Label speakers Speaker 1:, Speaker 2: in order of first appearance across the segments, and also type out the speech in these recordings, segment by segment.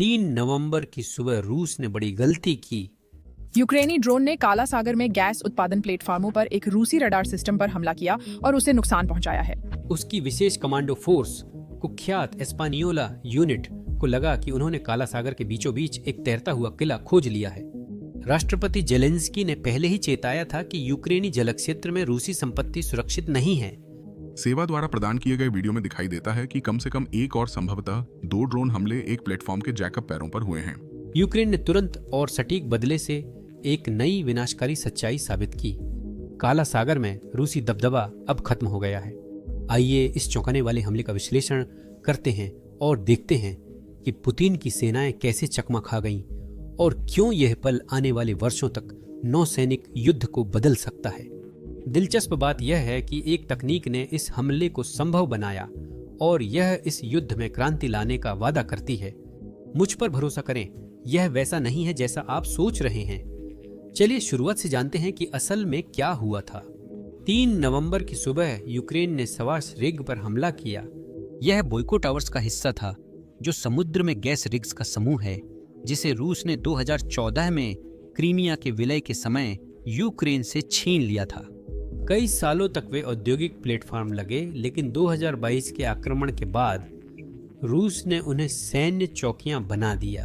Speaker 1: 3 नवंबर की सुबह रूस ने बड़ी गलती की।
Speaker 2: यूक्रेनी ड्रोन ने काला सागर में गैस उत्पादन प्लेटफार्मों पर एक रूसी रडार सिस्टम पर हमला किया और उसे नुकसान पहुंचाया है।
Speaker 1: उसकी विशेष कमांडो फोर्स कुख्यात एस्पानियोला यूनिट को लगा कि उन्होंने काला सागर के बीचों बीच एक तैरता हुआ किला खोज लिया है। राष्ट्रपति जेलेंस्की ने पहले ही चेताया था कि यूक्रेनी जलक्षेत्र में रूसी संपत्ति सुरक्षित नहीं है।
Speaker 3: सेवा द्वारा प्रदान किए गए वीडियो में दिखाई देता है कि कम से कम एक और संभवतः 2 ड्रोन हमले एक प्लेटफॉर्म के जैकअप पैरों पर हुए हैं।
Speaker 1: यूक्रेन ने तुरंत और सटीक बदले से एक नई विनाशकारी सच्चाई साबित की। काला सागर में रूसी दबदबा अब खत्म हो गया है। आइए इस चौंकाने वाले हमले का विश्लेषण करते हैं और देखते हैं कि पुतिन की सेनाएं कैसे चकमा खा गईं और क्यों यह पल आने वाले वर्षों तक नौसैनिक युद्ध को बदल सकता है। दिलचस्प बात यह है कि एक तकनीक ने इस हमले को संभव बनाया और यह इस युद्ध में क्रांति लाने का वादा करती है। मुझ पर भरोसा करें, यह वैसा नहीं है जैसा आप सोच रहे हैं। चलिए शुरुआत से जानते हैं कि असल में क्या हुआ था। 3 नवंबर की सुबह यूक्रेन ने सवाश रिग पर हमला किया।
Speaker 4: यह बोइको टावर्स का हिस्सा था, जो समुद्र में गैस रिग्स का समूह है, जिसे रूस ने 2014 में क्रीमिया के विलय के समय यूक्रेन से छीन लिया था।
Speaker 1: कई सालों तक वे औद्योगिक प्लेटफॉर्म लगे, लेकिन 2022 के आक्रमण के बाद रूस ने उन्हें सैन्य चौकियां बना दिया।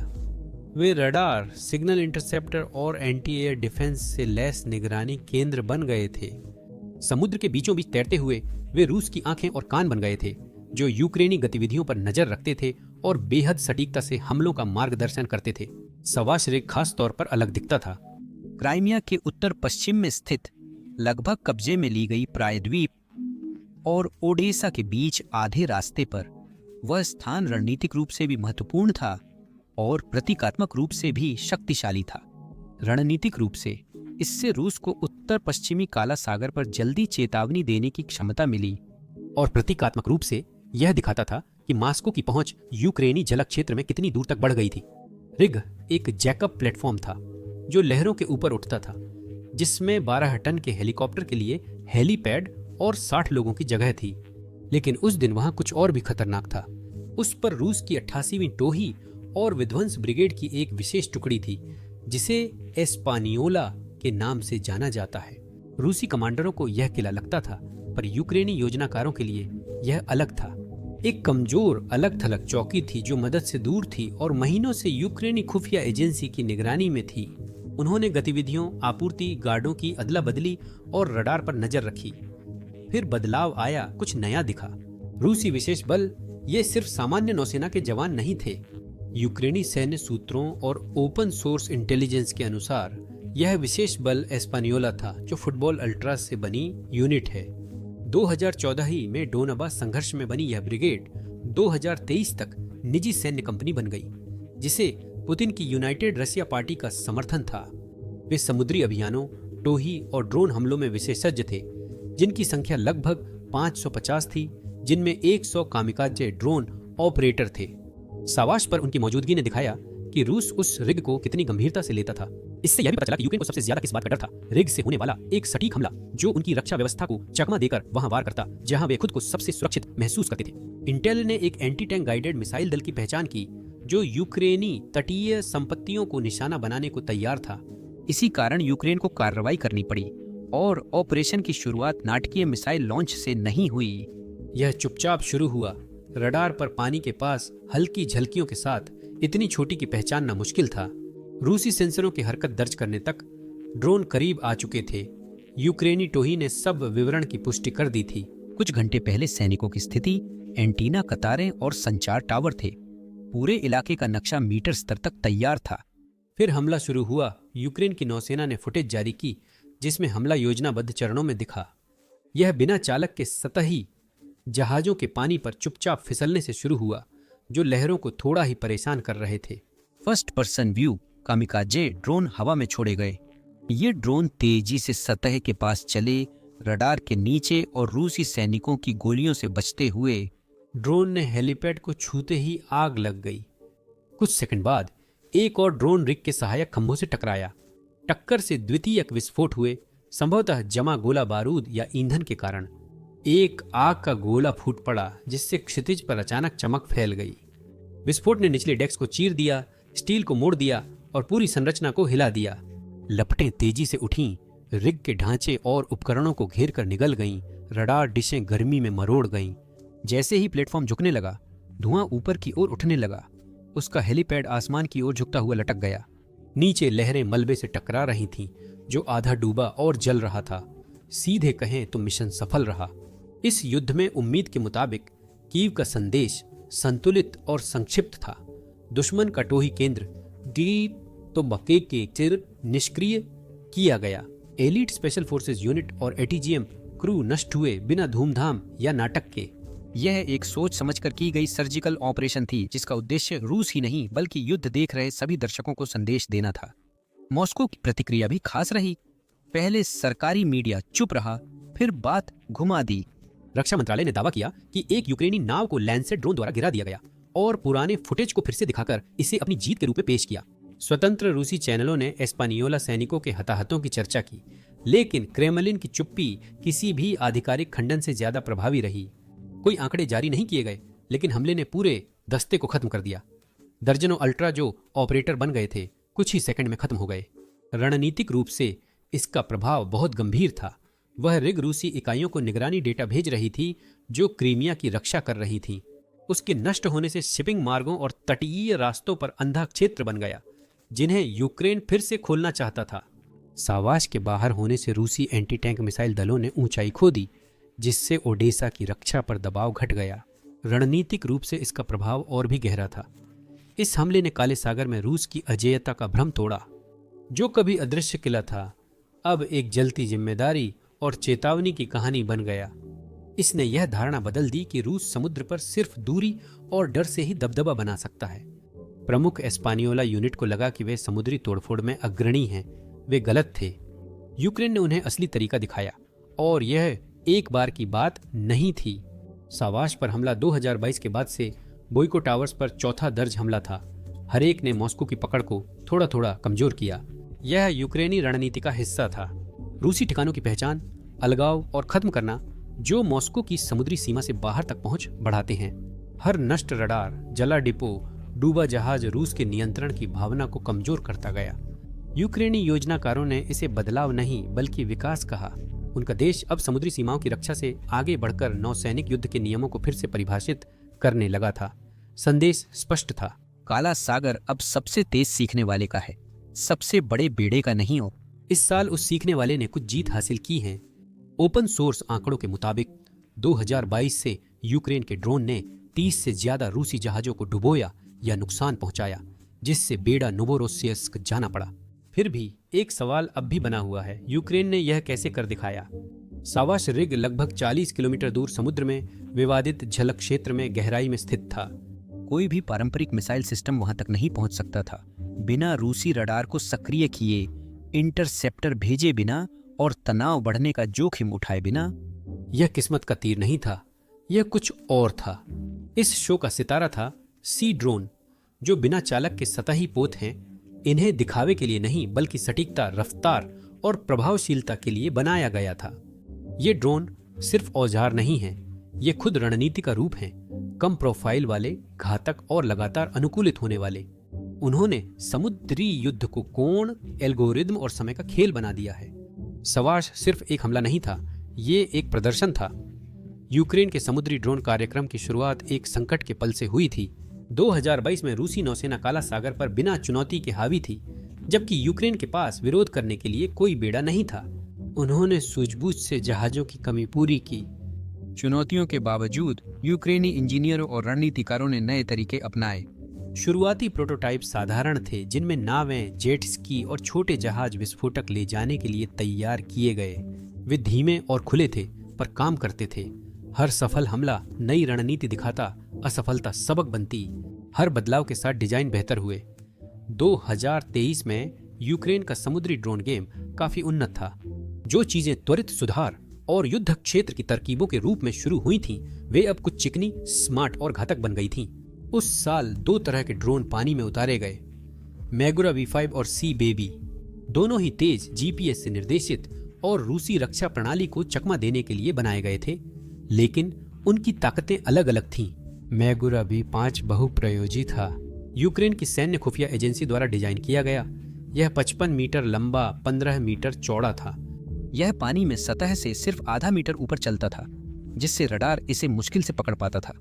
Speaker 1: वे रडार, सिग्नल इंटरसेप्टर और एंटी एयर डिफेंस से लैस निगरानी केंद्र बन गए थे। समुद्र के बीचों बीच तैरते हुए वे रूस की आंखें और कान बन गए थे, जो यूक्रेनी गतिविधियों पर नजर रखते थे और बेहद सटीकता से हमलों का मार्गदर्शन करते थे। सवाश रिग खास तौर पर अलग दिखता था।
Speaker 4: क्राइमिया के उत्तर पश्चिम में स्थित लगभग कब्जे में ली गई प्रायद्वीप और ओडेसा के बीच आधे रास्ते पर वह स्थान रणनीतिक रूप से भी महत्वपूर्ण था और प्रतीकात्मक रूप से भी शक्तिशाली था। रणनीतिक रूप से इससे रूस को उत्तर पश्चिमी काला सागर पर जल्दी चेतावनी देने की क्षमता मिली
Speaker 1: और प्रतीकात्मक रूप से यह दिखाता था कि मास्को की पहुंच यूक्रेनी जल क्षेत्र में कितनी दूर तक बढ़ गई थी। रिग एक जैकअप प्लेटफॉर्म था जो लहरों के ऊपर उठता था, जिसमें 12 टन के हेलीकॉप्टर के लिए हेलीपैड और 60 लोगों की जगह थी। लेकिन उस दिन वहां कुछ और भी खतरनाक था। उस पर रूस की 88वीं टोही और विध्वंस ब्रिगेड की एक विशेष टुकड़ी थी, जिसे एस्पानियोला के नाम से जाना जाता है। रूसी कमांडरों को यह किला लगता था, पर यूक्रेनी योजनाकारों के लिए यह अलग था। एक कमजोर अलग थलग चौकी थी जो मदद से दूर थी और महीनों से यूक्रेनी खुफिया एजेंसी की निगरानी में थी। उन्होंने गतिविधियों, आपूर्ति, गार्डों की अदला बदली और रडार पर नजर रखी। फिर बदलाव आया, कुछ नया दिखा। रूसी विशेष बल ये सिर्फ सामान्य नौसेना के जवान नहीं थे। यूक्रेनी सैन्य सूत्रों और ओपन सोर्स इंटेलिजेंस के अनुसार यह विशेष बल एस्पानियोला था, जो फुटबॉल अल्ट्रास से बनी यूनिट है। 2014 ही में डोनबास संघर्ष में बनी यह ब्रिगेड 2023 तक निजी सैन्य कंपनी बन गई, जिसे पुतिन की यूनाइटेड रसिया पार्टी का समर्थन था। वे समुद्री अभियानों, टोही और ड्रोन हमलों में विशेषज्ञ थे, जिनकी संख्या लगभग 550 थी, जिनमें 100 कामिकाजे ड्रोन ऑपरेटर थे। सावाश पर उनकी मौजूदगी ने दिखाया कि रूस उस रिग को कितनी गंभीरता से लेता था। इससे यह भी पता चला कि यूक्रेन को सबसे ज्यादा किस बात का डर था, रिग से होने वाला एक सटीक हमला जो उनकी रक्षा व्यवस्था को चकमा देकर वहां वार करता जहां वे खुद को सबसे सुरक्षित महसूस करते थे। इंटेल ने एक एंटी टैंक गाइडेड मिसाइल दल की पहचान की, जो यूक्रेनी तटीय संपत्तियों को निशाना बनाने को तैयार था।
Speaker 4: इसी कारण यूक्रेन को कार्रवाई करनी पड़ी और ऑपरेशन की शुरुआत नाटकीय मिसाइल लॉन्च से नहीं हुई।
Speaker 1: यह चुपचाप शुरू हुआ। रडार पर पानी के पास हल्की झलकियों के साथ इतनी छोटी की पहचानना मुश्किल था। रूसी सेंसरों की हरकत दर्ज करने तक ड्रोन करीब आ चुके थे। यूक्रेनी टोही ने सब विवरण की पुष्टि कर दी थी।
Speaker 4: कुछ घंटे पहले सैनिकों की स्थिति, एंटीना कतारें और संचार टावर थे। पूरे इलाके का नक्शा मीटर स्तर तक तैयार था।
Speaker 1: फिर हमला शुरू हुआ। यूक्रेन की नौसेना ने फुटेज जारी की, जिसमें हमला योजनाबद्ध चरणों में दिखा। यह बिना चालक के सतही जहाजों के पानी पर चुपचाप फिसलने से शुरू हुआ, जो लहरों को थोड़ा ही परेशान कर रहे थे।
Speaker 4: First person view kamikaze drone हवा में छोड़े गए। ये ड्रोन तेजी से सतह के पास चले, रडार के नीचे और रूसी सैनिकों की गोलियों से बचते हुए।
Speaker 1: ड्रोन ने हेलीपैड को छूते ही आग लग गई। कुछ सेकंड बाद एक और ड्रोन रिग के सहायक खंभों से टकराया। टक्कर से द्वितीयक विस्फोट हुए, संभवतः जमा गोला बारूद या ईंधन के कारण। एक आग का गोला फूट पड़ा, जिससे क्षितिज पर अचानक चमक फैल गई। विस्फोट ने निचले डेक्स को चीर दिया, स्टील को मोड़ दिया और पूरी संरचना को हिला दिया। लपटें तेजी से उठीं, रिग के ढांचे और उपकरणों को घेर कर निगल गईं, रडार डिशें गर्मी में मरोड़ गईं। जैसे ही प्लेटफॉर्म झुकने लगा, धुआं ऊपर की ओर उठने लगा। उसका हेलीपैड आसमान की ओर झुकता हुआ लटक गया। नीचे लहरें मलबे से टकरा रही थीं, जो आधा डूबा और जल रहा था। सीधे कहें तो मिशन सफल रहा। इस युद्ध में उम्मीद के मुताबिक कीव का संदेश संतुलित और संक्षिप्त था। दुश्मन का टोही केंद्र डी तो बके के चिर निष्क्रिय किया गया। एलीट स्पेशल फोर्सेस यूनिट और एटीजीएम क्रू नष्ट हुए बिना धूमधाम या नाटक के।
Speaker 4: यह एक सोच समझकर की गई सर्जिकल ऑपरेशन थी, जिसका उद्देश्य रूस ही नहीं बल्कि युद्ध देख रहे सभी दर्शकों को संदेश देना था। मॉस्को की प्रतिक्रिया भी खास रही। पहले सरकारी मीडिया चुप रहा, फिर बात घुमा दी।
Speaker 1: रक्षा मंत्रालय ने दावा किया कि एक यूक्रेनी नाव को लैंसेट ड्रोन द्वारा गिरा दिया गया और पुराने फुटेज को फिर से दिखाकर इसे अपनी जीत के रूप में पेश किया। स्वतंत्र रूसी चैनलों ने एस्पानियोला सैनिकों के हताहतों की चर्चा की, लेकिन क्रेमलिन की चुप्पी किसी भी आधिकारिक खंडन से ज्यादा प्रभावी रही। कोई आंकड़े जारी नहीं किए गए, लेकिन हमले ने पूरे दस्ते को खत्म कर दिया। दर्जनों अल्ट्रा जो ऑपरेटर बन गए थे कुछ ही सेकंड में खत्म हो गए। रणनीतिक रूप से इसका प्रभाव बहुत गंभीर था। वह रिग रूसी इकाइयों को निगरानी डेटा भेज रही थी जो क्रीमिया की रक्षा कर रही थी। उसके नष्ट होने से शिपिंग मार्गों और तटीय रास्तों पर अंधा क्षेत्र बन गया, जिन्हें यूक्रेन फिर से खोलना चाहता था। सावाश के बाहर होने से रूसी एंटी टैंक मिसाइल दलों ने ऊंचाई खो दी, जिससे ओडेसा की रक्षा पर दबाव घट गया। रणनीतिक रूप से इसका प्रभाव और भी गहरा था। इस हमले ने काले सागर में रूस की अजेयता का भ्रम तोड़ा। जो कभी अदृश्य किला था, अब एक जलती जिम्मेदारी और चेतावनी की कहानी बन गया। इसने यह धारणा बदल दी कि रूस समुद्र पर सिर्फ दूरी और डर से ही दबदबा बना सकता है। प्रमुख एस्पानियोला यूनिट को लगा कि वे समुद्री तोड़फोड़ में अग्रणी हैं। वे गलत थे। यूक्रेन ने उन्हें असली तरीका दिखाया, और यह एक बार की बात नहीं थी। सावाश पर हमला 2022 के बाद से बोइको टावर्स पर चौथा दर्ज हमला था। हर एक ने मॉस्को की पकड़ को थोड़ा थोड़ा कमजोर किया। यह यूक्रेनी रणनीति का हिस्सा था। रूसी ठिकानों की पहचान, अलगाव और खत्म करना, जो मॉस्को की समुद्री सीमा से बाहर तक पहुंच बढ़ाते हैं। हर नष्ट रडार, जला डिपो, डूबा जहाज रूस के नियंत्रण की भावना को कमजोर करता गया। यूक्रेनी योजनाकारों ने इसे बदलाव नहीं बल्कि विकास कहा। उनका देश अब समुद्री सीमाओं की रक्षा से आगे बढ़कर नौसैनिक युद्ध के नियमों को फिर से परिभाषित करने लगा था। संदेश स्पष्ट था।
Speaker 4: काला सागर अब सबसे तेज सीखने वाले का है, सबसे बड़े बेड़े का नहीं हो।
Speaker 1: इस साल उस सीखने वाले ने कुछ जीत हासिल की है। ओपन सोर्स आंकड़ों के मुताबिक 2022 से यूक्रेन के ड्रोन ने 30 से ज्यादा रूसी जहाजों को डुबोया या नुकसान पहुंचाया, जिससे बेड़ा नोवोरोसियस्क जाना पड़ा। फिर भी एक सवाल अब भी बना हुआ है, यूक्रेन ने यह कैसे कर दिखाया? सावाश रिग लगभग 40 किलोमीटर दूर समुद्र में विवादित जल क्षेत्र में गहराई में स्थित था।
Speaker 4: कोई भी पारंपरिक मिसाइल सिस्टम वहां तक नहीं पहुंच सकता था। बिना रूसी रडार को सक्रिय किए, इंटरसेप्टर भेजे बिना और तनाव बढ़ने का जोखिम उठाए बिना।
Speaker 1: यह किस्मत का तीर नहीं था, यह कुछ और था। इस शो का सितारा था सी ड्रोन, जो बिना चालक के सतही पोत हैं। इन्हें दिखावे के लिए नहीं बल्कि सटीकता, रफ्तार और प्रभावशीलता के लिए बनाया गया था। ये ड्रोन सिर्फ औजार नहीं हैं, ये खुद रणनीति का रूप हैं। कम प्रोफाइल वाले, घातक और लगातार अनुकूलित होने वाले। उन्होंने समुद्री युद्ध को कोण, एल्गोरिदम और समय का खेल बना दिया है। सावाश सिर्फ एक हमला नहीं था, ये एक प्रदर्शन था। यूक्रेन के समुद्री ड्रोन कार्यक्रम की शुरुआत एक संकट के पल से हुई थी। 2022 में रूसी नौसेना काला सागर पर बिना चुनौती के हावी थी, जबकि यूक्रेन के पास विरोध करने के लिए कोई बेड़ा नहीं था। उन्होंने सूझबूझ से जहाजों की कमी पूरी की।
Speaker 4: चुनौतियों के बावजूद यूक्रेनी इंजीनियरों और रणनीतिकारों ने नए तरीके अपनाए।
Speaker 1: शुरुआती प्रोटोटाइप साधारण थे, जिनमें नावें, जेट स्की और छोटे जहाज विस्फोटक ले जाने के लिए तैयार किए गए। वे धीमे और खुले थे, पर काम करते थे। हर सफल हमला नई रणनीति दिखाता, असफलता सबक बनती। हर बदलाव के साथ डिजाइन बेहतर हुए। 2023 में यूक्रेन का समुद्री ड्रोन गेम काफी उन्नत था। जो चीजें त्वरित सुधार और युद्ध क्षेत्र की तरकीबों के रूप में शुरू हुई थीं, वे अब कुछ चिकनी, स्मार्ट और घातक बन गई थीं। उस साल 2 तरह के ड्रोन पानी में उतारे गए, मैगुरा V5 और सी बेबी। दोनों ही तेज, GPS से निर्देशित और रूसी रक्षा प्रणाली को चकमा देने के लिए बनाए गए थे, लेकिन उनकी ताकतें अलग अलग थीं। मैगुरा भी 5 बहुप्रयोजी था। यूक्रेन की सैन्य खुफिया एजेंसी द्वारा डिजाइन किया गया। यह 55 मीटर लंबा, 15 मीटर चौड़ा था।
Speaker 4: यह पानी में सतह से सिर्फ आधा मीटर ऊपर चलता था, जिससे रडार इसे मुश्किल से पकड़ पाता था।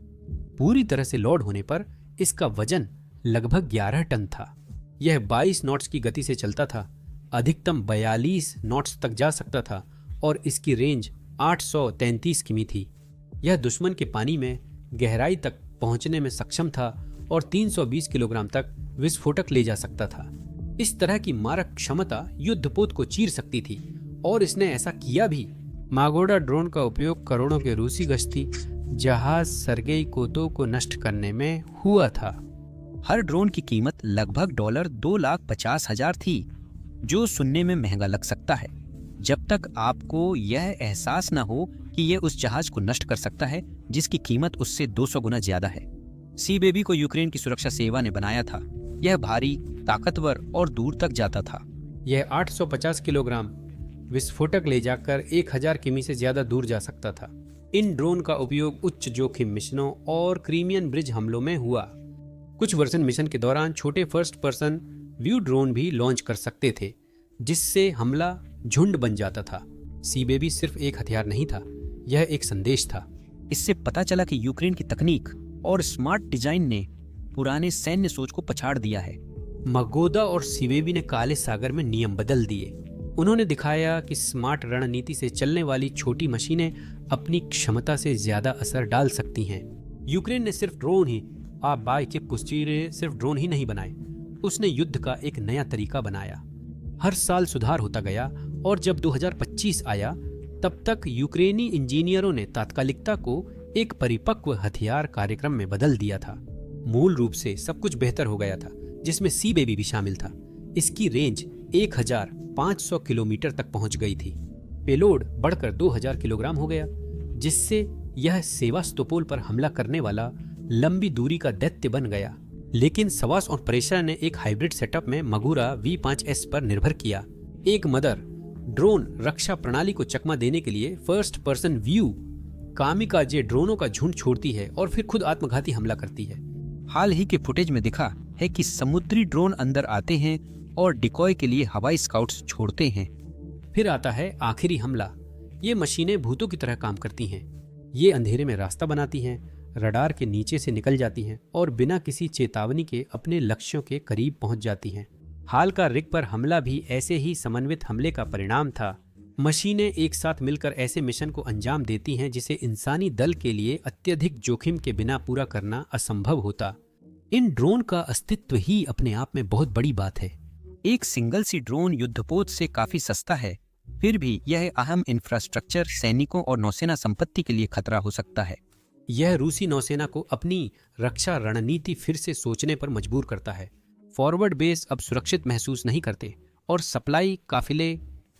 Speaker 1: पूरी तरह से लोड होने पर इसका वजन लगभग 11 टन था। यह 22 नॉट्स की गति से चलता था, अधिकतम 42 नॉट्स तक जा सकता था और इसकी रेंज 833 किमी थी। यह दुश्मन के पानी में गहराई तक पहुंचने में सक्षम था और 320 किलोग्राम तक विस्फोटक ले जा सकता था। इस तरह की मारक क्षमता युद्धपोत को चीर सकती थी और इसने ऐसा किया भी। मागोडा ड्रोन का उपयोग करोड़ों के रूसी गश्ती जहाज सर्गेई कोतो को नष्ट करने में हुआ था।
Speaker 4: हर ड्रोन की कीमत लगभग $2,50,000 थी, जो सुनने में महंगा लग सकता है जब तक आपको यह एहसास न हो कि यह उस जहाज को नष्ट कर सकता है जिसकी कीमत उससे 200 गुना ज्यादा है। सी बेबी को यूक्रेन की सुरक्षा सेवा ने बनाया था। यह भारी, ताकतवर और दूर तक जाता था।
Speaker 1: यह 850 किलोग्राम विस्फोटक ले जाकर 1000 किमी से ज्यादा दूर जा सकता था। इन ड्रोन का उपयोग उच्च जोखिम मिशनों और क्रीमियन ब्रिज हमलों में हुआ। कुछ वर्जन मिशन के दौरान छोटे फर्स्ट पर्सन व्यू ड्रोन भी लॉन्च कर सकते थे, जिससे हमला झुंड बन जाता था। सी बेबी सिर्फ एक हथियार नहीं था, यह एक संदेश था।
Speaker 4: इससे पता चला कि यूक्रेन की तकनीक और स्मार्ट डिजाइन ने पुराने सैन्य सोच को पछाड़ दिया है।
Speaker 1: मगोदा और सीबेबी ने काले सागर में नियम बदल दिए। उन्होंने दिखाया कि स्मार्ट रणनीति से चलने वाली छोटी मशीनें अपनी क्षमता से ज्यादा असर डाल सकती हैं। यूक्रेन ने सिर्फ ड्रोन ही सिर्फ ड्रोन ही नहीं बनाए, उसने युद्ध का एक नया तरीका बनाया। हर साल सुधार होता गया और जब 2025 आया तब तक यूक्रेनी इंजीनियरों ने तात्कालिकता को एक परिपक्व हथियार कार्यक्रम में बदल दिया था। मूल रूप से सब कुछ बेहतर हो गया था, जिसमें सी बेबी भी शामिल था। इसकी रेंज 1500 किलोमीटर तक पहुंच गई थी। पेलोड बढ़कर 2000 किलोग्राम हो गया, जिससे यह सेवास्तोपोल पर हमला करने वाला लंबी दूरी का दैत्य बन गया। लेकिन सवास और प्रेशा ने एक हाइब्रिड सेटअप में मगुरा V5S पर निर्भर किया। एक मदर ड्रोन रक्षा प्रणाली को चकमा देने के लिए फर्स्ट पर्सन व्यू कामिकाजे ड्रोनों का झुंड छोड़ती है और फिर खुद आत्मघाती हमला करती है।
Speaker 4: हाल ही के फुटेज में दिखा है कि समुद्री ड्रोन अंदर आते हैं और डिकॉय के लिए हवाई स्काउट्स छोड़ते हैं।
Speaker 1: फिर आता है आखिरी हमला। ये मशीनें भूतों की तरह काम करती हैं। ये अंधेरे में रास्ता बनाती हैं, रडार के नीचे से निकल जाती हैं और बिना किसी चेतावनी के अपने लक्ष्यों के करीब पहुंच जाती हैं। हाल का रिग पर हमला भी ऐसे ही समन्वित हमले का परिणाम था। मशीनें एक साथ मिलकर ऐसे मिशन को अंजाम देती हैं जिसे इंसानी दल के लिए अत्यधिक जोखिम के बिना पूरा करना असंभव होता। इन ड्रोन का अस्तित्व ही अपने आप में बहुत बड़ी बात है।
Speaker 4: एक सिंगल सी ड्रोन युद्धपोत से काफी सस्ता है, फिर भी यह अहम इंफ्रास्ट्रक्चर, सैनिकों और नौसेना संपत्ति के लिए खतरा हो सकता है।
Speaker 1: यह रूसी नौसेना को अपनी रक्षा रणनीति फिर से सोचने पर मजबूर करता है। फॉरवर्ड बेस अब सुरक्षित महसूस नहीं करते और सप्लाई काफिले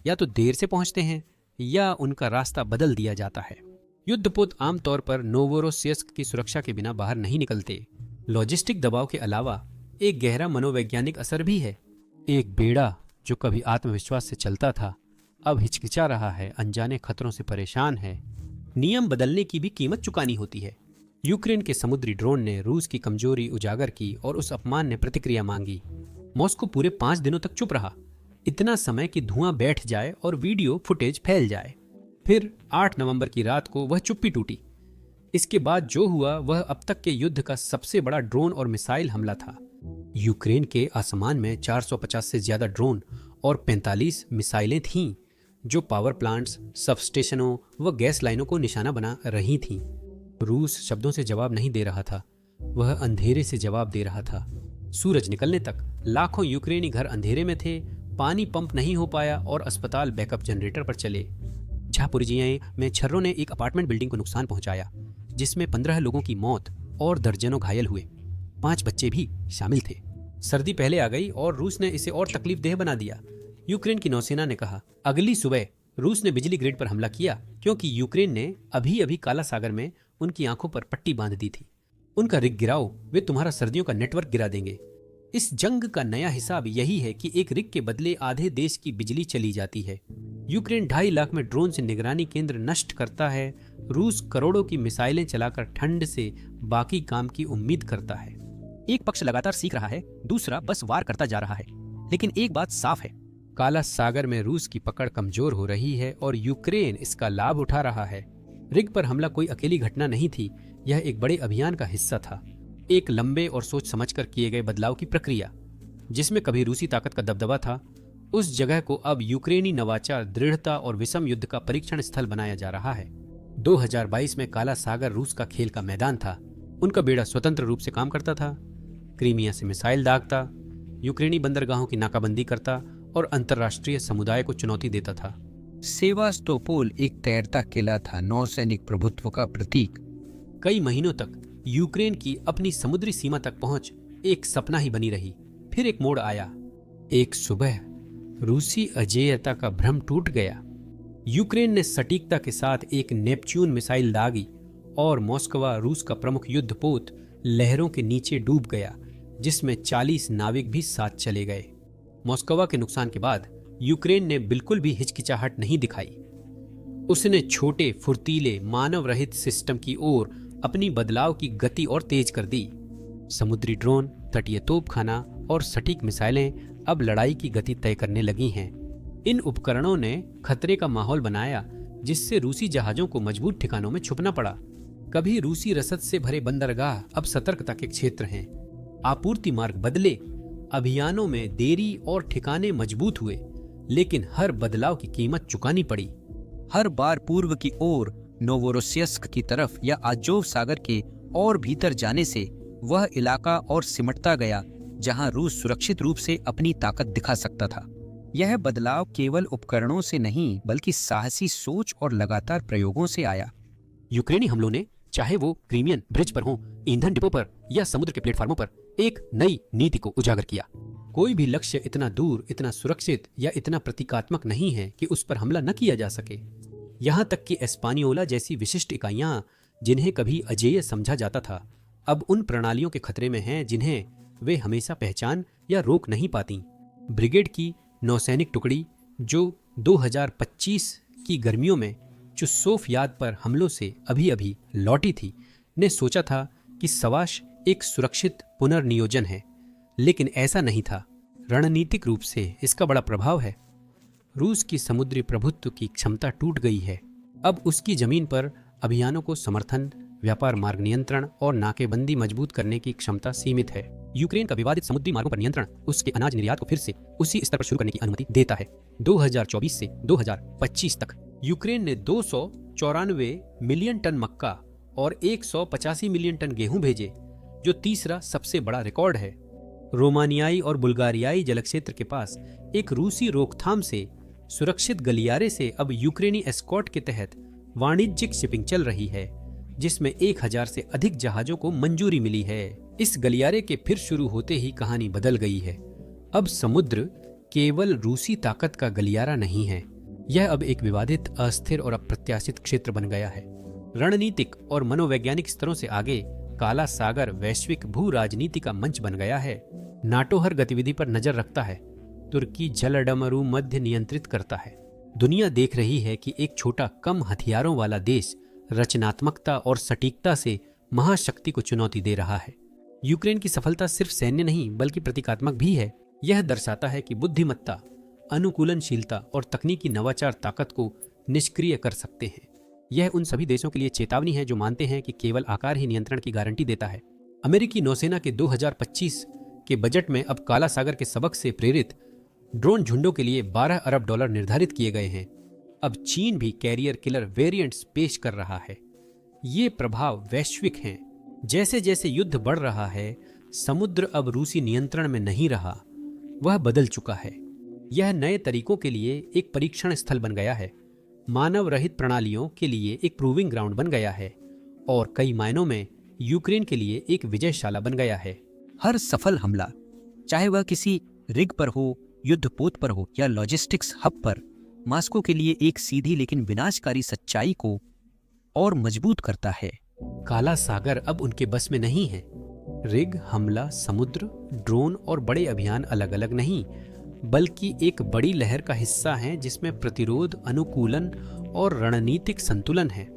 Speaker 1: या तो देर से पहुंचते हैं या उनका रास्ता बदल दिया जाता है। युद्धपोत आमतौर पर नोवोरोसियस्क की सुरक्षा के बिना बाहर नहीं निकलते। लॉजिस्टिक दबाव के अलावा एक गहरा मनोवैज्ञानिक असर भी है। एक बेड़ा जो कभी आत्मविश्वास से चलता था अब हिचकिचा रहा है, अनजाने खतरों से परेशान है। नियम बदलने की भी कीमत चुकानी होती है। यूक्रेन के समुद्री ड्रोन ने रूस की कमजोरी उजागर की और उस अपमान ने प्रतिक्रिया मांगी। मॉस्को पूरे 5 दिनों तक चुप रहा, इतना समय कि धुआं बैठ जाए और वीडियो फुटेज फैल जाए। फिर 8 नवंबर की रात को वह चुप्पी टूटी। इसके बाद जो हुआ वह अब तक के युद्ध का सबसे बड़ा ड्रोन और मिसाइल हमला था। यूक्रेन के आसमान में 450 से ज्यादा ड्रोन और 45 मिसाइलें थीं जो पावर प्लांट्स, सबस्टेशनों व गैस लाइनों को निशाना बना रही थीं। रूस शब्दों से जवाब नहीं दे रहा था, वह अंधेरे से जवाब दे रहा था। सूरज निकलने तक लाखों यूक्रेनी घर अंधेरे में थे, पानी पंप नहीं हो पाया और अस्पताल बैकअप जनरेटर पर चले। झापोरिजिया में छर्रों ने एक अपार्टमेंट बिल्डिंग को नुकसान पहुंचाया, जिसमें 15 लोगों की मौत और दर्जनों घायल हुए। 5 बच्चे भी शामिल थे। सर्दी पहले आ गई और रूस ने इसे और तकलीफदेह बना दिया। यूक्रेन की नौसेना ने कहा, अगली सुबह रूस ने बिजली ग्रिड पर हमला किया क्योंकि यूक्रेन ने अभी अभी काला सागर में उनकी आंखों पर पट्टी बांध दी थी। उनका रिग गिराओ, वे तुम्हारा सर्दियों का नेटवर्क गिरा देंगे। इस जंग का नया हिसाब यही है कि एक रिग के बदले आधे देश की बिजली चली जाती है। यूक्रेन 2.5 लाख में ड्रोन से निगरानी केंद्र नष्ट करता है। रूस करोड़ों की मिसाइलें चलाकर ठंड से बाकी काम की उम्मीद करता है।
Speaker 4: एक पक्ष लगातार सीख रहा है, दूसरा बस वार करता जा रहा है। लेकिन एक बात साफ है,
Speaker 1: काला सागर में रूस की पकड़ कमजोर हो रही है और यूक्रेन इसका लाभ उठा रहा है। रिग पर हमला कोई अकेली घटना नहीं थी, यह एक बड़े अभियान का हिस्सा था, एक लंबे और सोच समझकर किए गए बदलाव की प्रक्रिया। जिसमें कभी रूसी ताकत का दबदबा था, उस जगह को अब यूक्रेनी नवाचार, दृढ़ता और विषम युद्ध का परीक्षण स्थल बनाया जा रहा है। 2022 में काला सागर रूस का खेल का मैदान था। उनका बेड़ा स्वतंत्र रूप से काम करता था, क्रीमिया से मिसाइल दागता, यूक्रेनी बंदरगाहों की नाकाबंदी करता और अंतर्राष्ट्रीय समुदाय को चुनौती देता था।
Speaker 4: सेवास्तोपोल एक तैरता किला था, नौसैनिक प्रभुत्व का प्रतीक।
Speaker 1: कई महीनों तक यूक्रेन की अपनी समुद्री सीमा तक पहुंच एक सपना ही बनी रही। फिर एक मोड़ आया। एक सुबह रूसी अजेयता का भ्रम टूट गया। यूक्रेन ने सटीकता के साथ एक नेपच्यून मिसाइल दागी और मॉस्कवा, रूस का प्रमुख युद्धपोत, लहरों के नीचे डूब गया, जिसमें 40 नाविक भी साथ चले गए। मॉस्कवा के नुकसान के बाद यूक्रेन ने बिल्कुल भी हिचकिचाहट नहीं दिखाई। उसने छोटे, फुर्तीले, मानव रहित सिस्टम की ओर अपनी बदलाव की गति और तेज कर दी। समुद्री ड्रोन, तटीय तोपखाना और सटीक मिसाइलें अब लड़ाई की गति तय करने लगी हैं। इन उपकरणों ने खतरे का माहौल बनाया, जिससे रूसी जहाजों को मजबूत ठिकानों में छुपना पड़ा। कभी रूसी रसद से भरे बंदरगाह अब सतर्कता के क्षेत्र हैं। आपूर्ति मार्ग बदले, अभियानों में देरी और ठिकाने मजबूत हुए, लेकिन हर बदलाव की कीमत चुकानी पड़ी।
Speaker 4: हर बार पूर्व की ओर, नोवोरोसियस्क की तरफ या आजोव सागर के और भीतर जाने से वह इलाका और सिमटता गया जहां रूस सुरक्षित रूप से अपनी ताकत दिखा सकता था। यह बदलाव केवल उपकरणों से नहीं, बल्कि साहसी सोच और लगातार प्रयोगों से आया।
Speaker 1: यूक्रेनी हमलों ने, चाहे वो क्रीमियन ब्रिज पर हो, ईंधन डिपो पर या समुद्र के प्लेटफार्मों पर, एक नई नीति को उजागर किया। कोई भी लक्ष्य इतना दूर, इतना सुरक्षित या इतना प्रतीकात्मक नहीं है कि उस पर हमला न किया जा सके। यहाँ तक कि एस्पानियोला जैसी विशिष्ट इकाइयां, जिन्हें कभी अजेय समझा जाता था, अब उन प्रणालियों के खतरे में हैं जिन्हें वे हमेशा पहचान या रोक नहीं पाती। ब्रिगेड की नौसैनिक टुकड़ी, जो 2025 की गर्मियों में चुस्सोफ याद पर हमलों से अभी अभी लौटी थी, ने सोचा था कि सवाश एक सुरक्षित पुनर्नियोजन है, लेकिन ऐसा नहीं था। रणनीतिक रूप से इसका बड़ा प्रभाव है। रूस की समुद्री प्रभुत्व की क्षमता टूट गई है। अब उसकी जमीन पर अभियानों को समर्थन, व्यापार मार्ग नियंत्रण और नाकेबंदी मजबूत करने की क्षमता सीमित है। यूक्रेन का विवादित समुद्री मार्गों पर नियंत्रण उसके अनाज निर्यात को फिर से उसी स्तर पर शुरू करने की अनुमति देता है। 2024 से 2025 तक यूक्रेन ने 294 मिलियन टन मक्का और 185 मिलियन टन गेहूं भेजे, जो तीसरा सबसे बड़ा रिकॉर्ड है। रोमानियाई और बुल्गारियाई जलक्षेत्र के पास एक रूसी रोकथाम से सुरक्षित गलियारे से अब यूक्रेनी एस्कॉर्ट के तहत वाणिज्यिक शिपिंग चल रही है, जिसमें 1000 से अधिक जहाजों को मंजूरी मिली है। इस गलियारे के फिर शुरू होते ही कहानी बदल गई है। अब समुद्र केवल रूसी ताकत का गलियारा नहीं है, यह अब एक विवादित, अस्थिर और अप्रत्याशित क्षेत्र बन गया है। रणनीतिक और मनोवैज्ञानिक स्तरों से आगे काला सागर वैश्विक भू राजनीति का मंच बन गया है। नाटो हर गतिविधि पर नजर रखता है। तुर्की जलडमरू मध्य नियंत्रित करता है। दुनिया देख रही है कि एक छोटा, कम हथियारों वाला देश रचनात्मकता और सटीकता से महाशक्ति को चुनौती दे रहा है। यूक्रेन की सफलता सिर्फ सैन्य नहीं, बल्कि प्रतीकात्मक भी है। यह दर्शाता है कि बुद्धिमत्ता, अनुकूलनशीलता और तकनीकी नवाचार ताकत को निष्क्रिय कर सकते हैं। यह उन सभी देशों के लिए चेतावनी है जो मानते हैं कि केवल आकार ही नियंत्रण की गारंटी देता है। अमेरिकी नौसेना के 2025 के बजट में अब काला सागर के सबक से प्रेरित ड्रोन झुंडों के लिए $12 अरब निर्धारित किए गए हैं। अब चीन भी कैरियर किलर वेरिएंट्स पेश कर रहा है। ये प्रभाव वैश्विक हैं। जैसे जैसे युद्ध बढ़ रहा है, समुद्र अब रूसी नियंत्रण में नहीं रहा, वह बदल चुका है। यह नए तरीकों के लिए एक परीक्षण स्थल बन गया है, मानव रहित प्रणालियों के लिए एक प्रूविंग ग्राउंड बन गया है और कई मायनों में यूक्रेन के लिए एक विजयशाला बन गया है।
Speaker 4: हर सफल हमला, चाहे वह किसी रिग पर हो, युद्धपोत पर हो या लॉजिस्टिक्स हब पर, मॉस्को के लिए एक सीधी लेकिन विनाशकारी सच्चाई को और मजबूत करता है।
Speaker 1: काला सागर अब उनके बस में नहीं है। रिग, हमला, समुद्र, ड्रोन और बड़े अभियान अलग अलग नहीं, बल्कि एक बड़ी लहर का हिस्सा हैं जिसमें प्रतिरोध, अनुकूलन और रणनीतिक संतुलन है।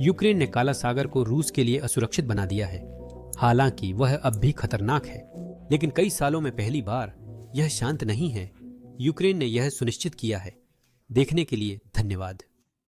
Speaker 1: यूक्रेन ने काला सागर को रूस के लिए असुरक्षित बना दिया है। हालांकि वह अब भी खतरनाक है, लेकिन कई सालों में पहली बार यह शांत नहीं है। यूक्रेन ने यह सुनिश्चित किया है। देखने के लिए धन्यवाद।